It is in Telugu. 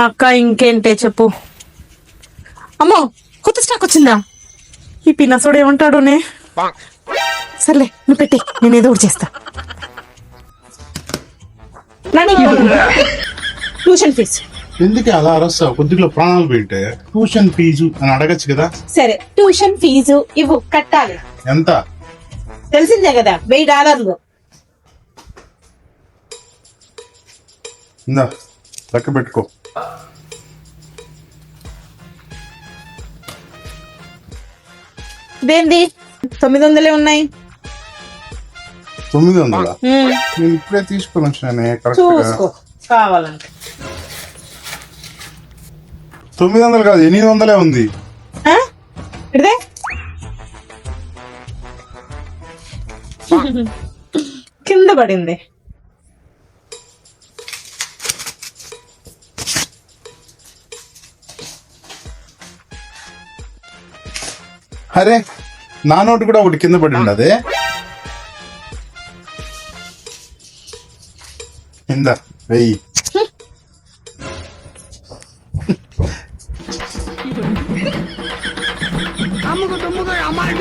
అక్క ఇంకేంటే చెప్పు. అమ్మో కొత్త స్టాక్ వచ్చిందా? ఈ పిన్నసోడు ఏమంటాడునే. సర్లే నువ్వు పెట్టి నేను ఏదో ఒకటి చేస్తా. ట్యూషన్ ఫీజు ఎందుకు అలా అరస్తావు? కొద్దిగా ప్రాణాలు పోయింటే ట్యూషన్ ఫీజు అని అడగచ్చు కదా. సరే ట్యూషన్ ఫీజు ఇవ్వు, కట్టాలి. ఎంత? తెలిసిందే కదా, $1000. ఇందా లెక్క పెట్టుకో. ఇదేంది 900 ఉన్నాయి. 900? నేను ఇప్పుడే తీసుకొని వచ్చినానే కరెక్ట్ చూసుకో కావాలంటే. 900 కాదు 800 ఉంది. ఇదే కింద పడింది. అరే నా నోటు కూడా ఒకటి కింద పడి ఉండదే. ఇందా వెయ్యి. అమ్ముకు తుమ్ముకు అమ్మాయి